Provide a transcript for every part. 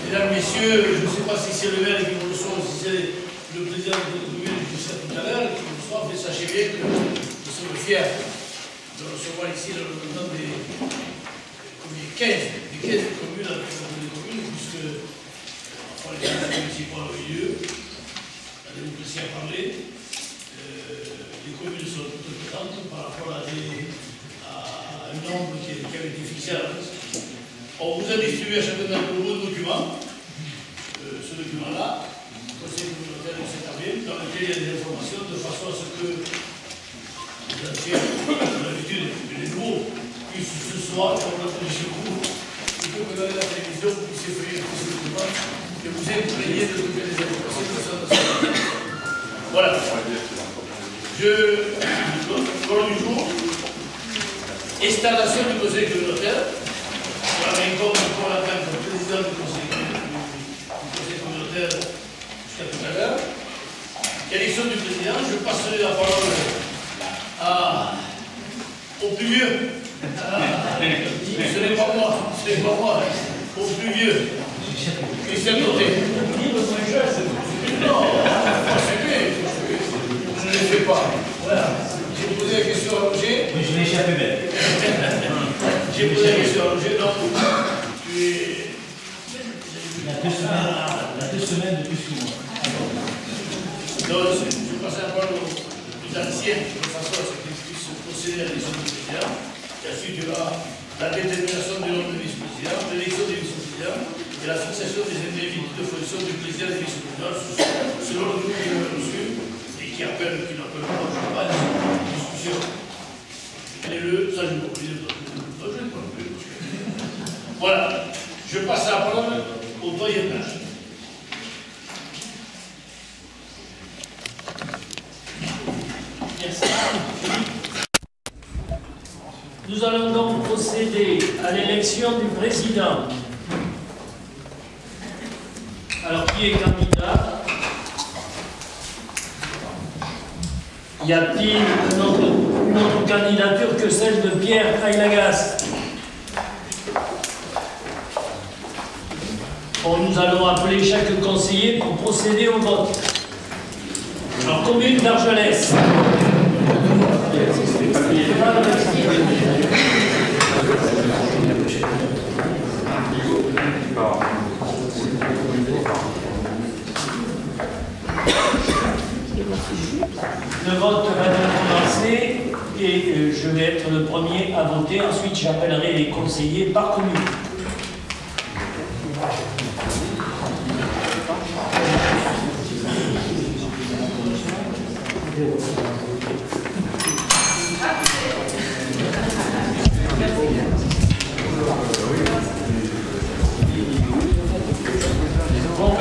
Mesdames, Messieurs, je ne sais pas si c'est le maire qui me reçoit ou si c'est le président de la commune que je sais tout à l'heure qui me reçoit, mais sachez bien que nous sommes fiers de recevoir ici le représentant des 15 communes, puisque enfin, les gens municipaux ont eu lieu, la démocratie a parlé, les communes sont toutes présentes par rapport à un nombre qui avait été fixé à la base. On vous a distribué à chacun d'entre vous un document, ce document-là, le conseil communautaire du 7 avril, dans lequel il y a des informations de façon à ce que les anciens, d'habitude, les nouveaux, puissent ce soir, quand on a pris chez vous, plutôt que dans la télévision, vous puissiez feuiller ce document, que vous imprégniez de toutes les informations que ça nous a. Voilà. L'ordre du jour, installation du conseil communautaire. Comme pour la table du président du conseil communautaire jusqu'à tout à l'heure. Élection du président, je passerai la parole au plus vieux. Ce n'est pas moi, au plus vieux. Christian Côté. Non, c'est lui. Je ne le fais pas. Voilà. J'ai posé la question à Roger. Oui, je l'ai échappé même. J'ai posé la question à Roger, donc tu es. Il y a 2 semaines de plus que moi. Donc, je passe la parole aux plus anciens, de façon à ce qu'ils puissent procéder à l'élection du président. Et ensuite, il y aura la détermination du nombre de vice-présidents, l'élection des vice-présidents et la fixation des individus de fonction du président et des vice-présidents selon le groupe qui l'avait reçu et qui appelle ou qui n'appelle pas, je ne sais pas, une discussion. Et ça, je ne peux plus. Voilà, je passe la parole au doyen d'âge. Merci. Nous allons donc procéder à l'élection du président. Alors, qui est candidat? Y a-t-il une autre candidature que celle de Pierre Aylagas? Bon, nous allons appeler chaque conseiller pour procéder au vote. Alors, commune d'Argelès. Le vote va donc commencer et je vais être le premier à voter. Ensuite, j'appellerai les conseillers par commune. Bon,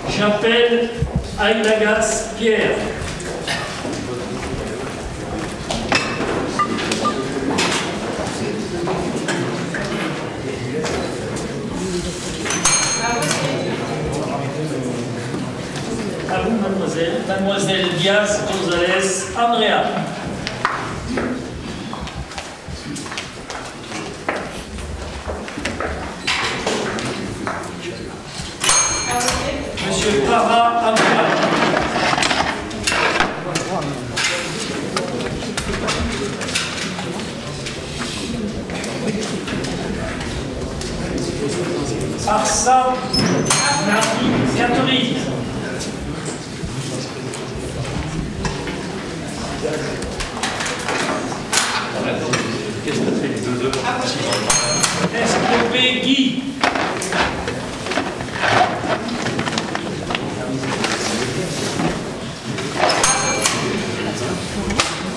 j'appelle Aylagas Pierre. À vous, mademoiselle. Mademoiselle Diaz González Andrea. Monsieur Para Antoine. Arsa Marie-Catherine. Qu'est-ce que tu fais les deux heures? SPP Guy.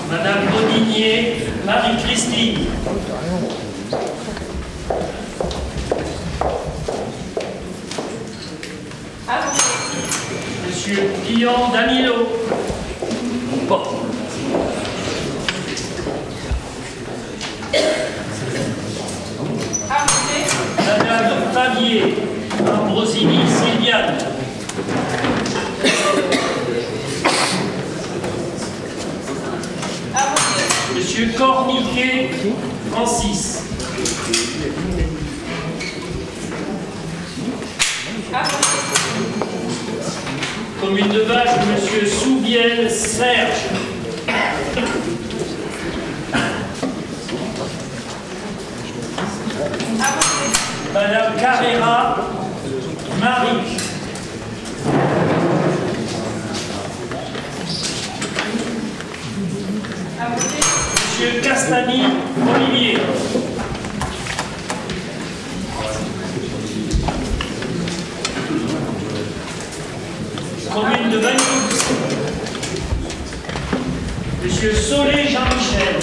Madame Bodinier, Marie-Christine. Monsieur Guillaume Danilo. Bon. Madame Favier, Ambrosini Sylviane. Monsieur Corniquet Francis. Commune de Vache, Monsieur Soubiel Serge. Madame Carrera Marie. Monsieur Castani Olivier. Commune de Valcoux. Monsieur Solé Jean-Michel.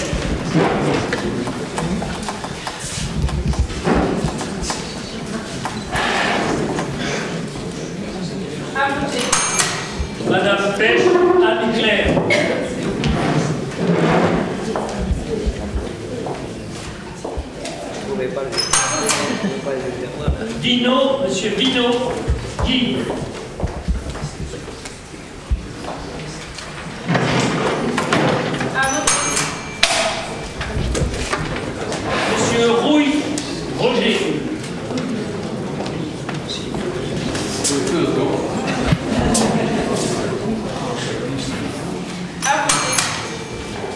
Madame Pêche Anne-Claire. Dino, Monsieur Vino, Guy. Monsieur Rouille, Roger.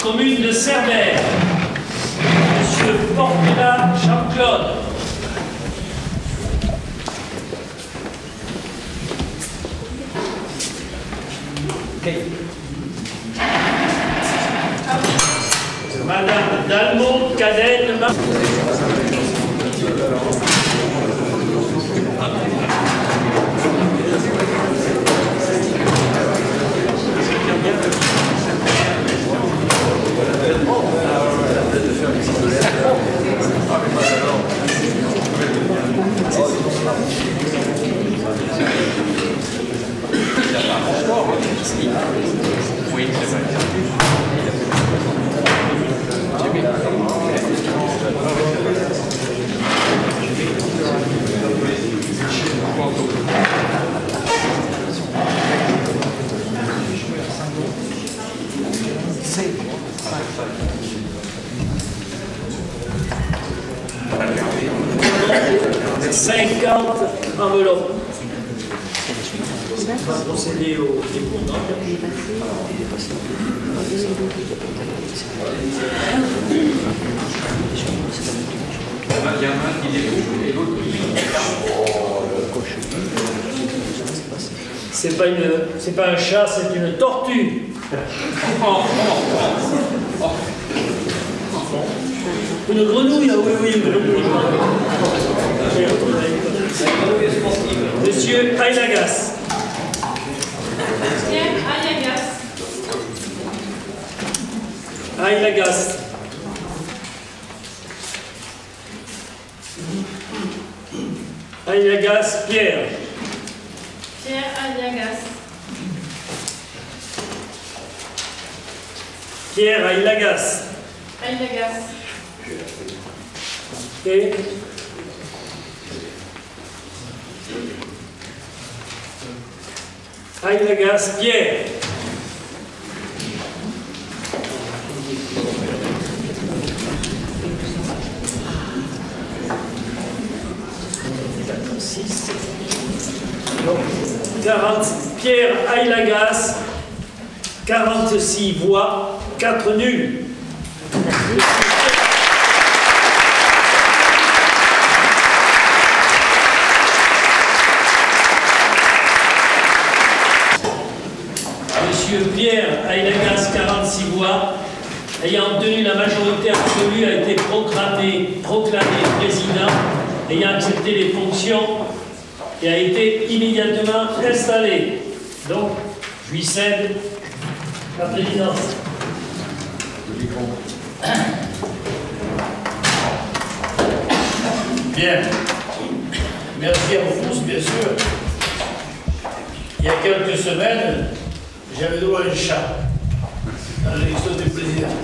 Commune de Cerbère, Monsieur Portela Jean-Claude. Madame Dalmont Cadenne. Oui, c'est vrai. 50 enveloppes. On va procéder au dépôt. Il y en a un qui dépouille et l'autre qui... C'est pas un chat, c'est une tortue. Une grenouille, ah oui, une grenouille. Monsieur Aylagas. Aylagas. Aylagas Pierre. Pierre Aylagas. Pierre Aylagas. Aylagas. Et Aylagas Pierre. Donc, 40, Pierre Aylagas, 46 voix, 4 nuls. Monsieur Pierre Aylagas, 46 voix, ayant obtenu la majorité absolue, a été proclamé président, ayant accepté les fonctions et a été immédiatement installé. Donc, je lui cède la présidence. Bien. Merci à vous tous, bien sûr. Il y a quelques semaines, j'avais droit à un chat dans l'élection du président.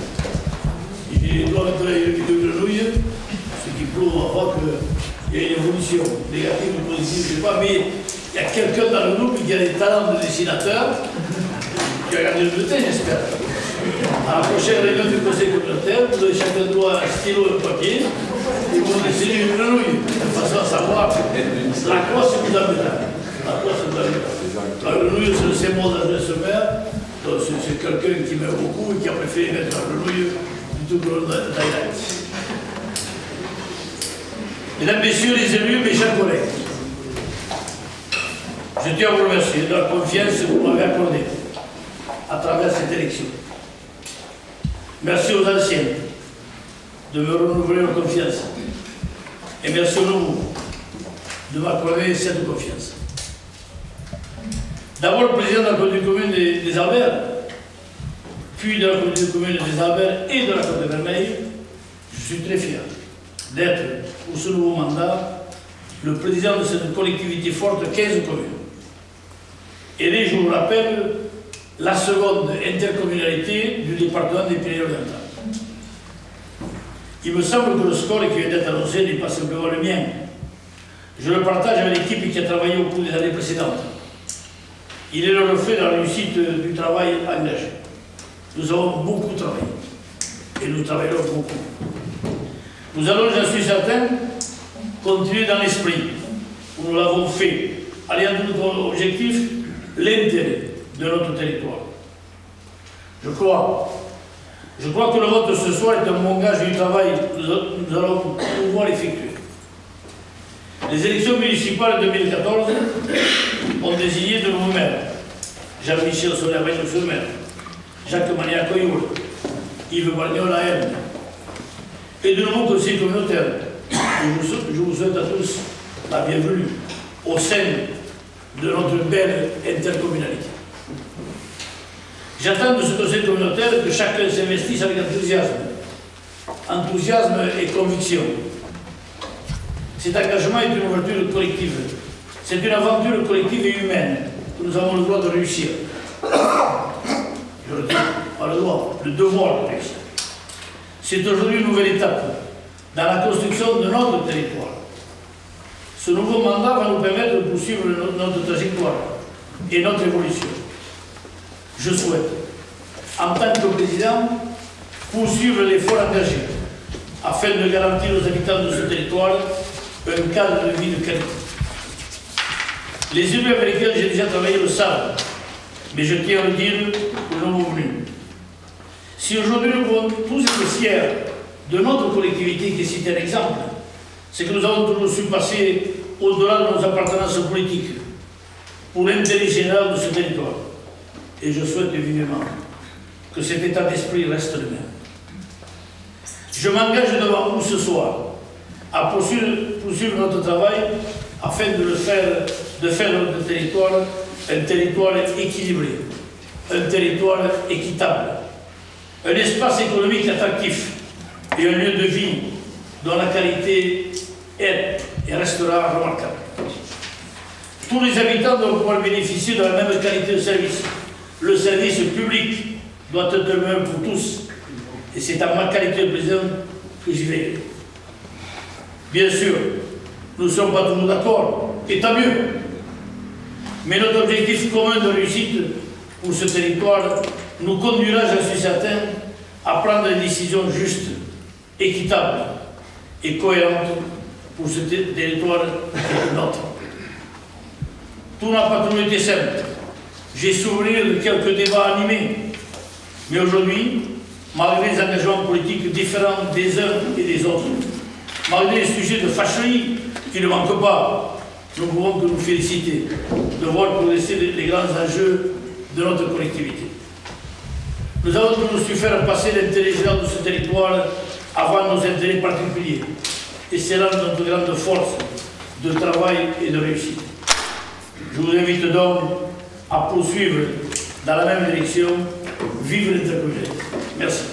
J'ai droit à travailler avec deux grenouilles, ce qui prouve en fait qu'il y a une évolution négative ou positive, je ne sais pas, mais il y a quelqu'un dans le groupe qui a des talents de dessinateur, qui a regardé le bulletin, j'espère. À la prochaine réunion du conseil communautaire, vous avez chacun droit un stylo et un papier, et vous dessiner une grenouille, de façon à savoir la croix que vous avez là. À quoi ça doit être? Alors, Grenouille, c'est le symbole d'adresse au maire. C'est quelqu'un qui m'aime beaucoup et qui a préféré mettre la grenouille plutôt que le Thaïlande. Mesdames, Messieurs les élus, mes chers collègues, je tiens à vous remercier de la confiance que vous m'avez accordée à travers cette élection. Merci aux anciens de me renouveler leur confiance. Et merci aux nouveaux de m'accorder cette confiance. D'abord, le président de la communauté commune des Albert, puis de la communauté commune des Albert et de la Côte Vermeille, je suis très fier d'être, pour ce nouveau mandat, le président de cette collectivité forte, 15 communes. Et je vous le rappelle, la seconde intercommunalité du département des Pyrénées-Orientales. Il me semble que le score qui vient d'être annoncé n'est pas simplement le mien. Je le partage avec l'équipe qui a travaillé au cours des années précédentes. Il est le reflet de la réussite du travail engagé. Nous avons beaucoup travaillé. Et nous travaillerons beaucoup. Nous allons, j'en suis certain, continuer dans l'esprit où nous l'avons fait, alliant notre objectif, l'intérêt de notre territoire. Je crois que le vote ce soir est un bon gage du travail que nous allons pouvoir effectuer. Les élections municipales de 2014 ont désigné de nouveaux maires. Jean-Michel Soler-Vaillot sur le maire, Jacques Mania-Coyoul, Yves Bagnola à Elne, et de nouveaux conseils communautaires. Je vous souhaite à tous la bienvenue au sein de notre belle intercommunalité. J'attends de ce conseil communautaire que chacun s'investisse avec enthousiasme et conviction. Cet engagement est une ouverture collective. C'est une aventure collective et humaine que nous avons le droit de réussir. Je le dis, pas le droit, le devoir de réussir. C'est aujourd'hui une nouvelle étape dans la construction de notre territoire. Ce nouveau mandat va nous permettre de poursuivre notre trajectoire et notre évolution. Je souhaite, en tant que président, poursuivre l'effort engagé afin de garantir aux habitants de ce territoire un cadre de vie de qualité. Les élus avec lesquels j'ai déjà travaillé le savent, mais je tiens à le dire aux nouveaux venus. Si aujourd'hui nous pouvons tous être fiers de notre collectivité qui est un exemple, c'est que nous avons toujours su passer au-delà de nos appartenances politiques pour l'intérêt général de ce territoire. Et je souhaite vivement que cet état d'esprit reste le même. Je m'engage devant vous ce soir à poursuivre notre travail afin de faire notre territoire un territoire équilibré, un territoire équitable, un espace économique attractif et un lieu de vie dont la qualité est et restera remarquable. Tous les habitants doivent pouvoir bénéficier de la même qualité de service. Le service public doit être le même pour tous. Et c'est à ma qualité de président que j'y vais. Bien sûr, nous ne sommes pas toujours d'accord, et tant mieux. Mais notre objectif commun de réussite pour ce territoire nous conduira, j'en suis certain, à prendre des décisions justes, équitables et cohérentes pour ce territoire qui est le nôtre. Tout n'a pas toujours été simple. J'ai souvenir de quelques débats animés. Mais aujourd'hui, malgré les engagements politiques différents des uns et des autres, malgré les sujets de fâcherie qui ne manquent pas, nous ne pouvons que nous féliciter de voir progresser les grands enjeux de notre collectivité. Nous avons toujours su faire passer l'intérêt général de ce territoire avant nos intérêts particuliers. Et c'est là notre grande force de travail et de réussite. Je vous invite donc à poursuivre dans la même direction. Vive l'intercommunalité. Merci.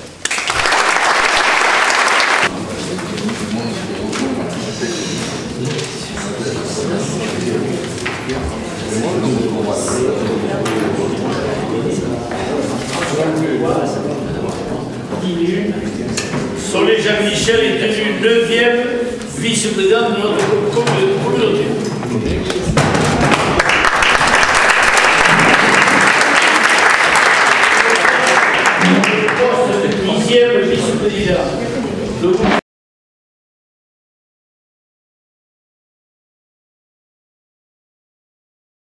Soler Jean-Michel est devenu 9e vice-président de notre communauté. Poste de 10e vice-président.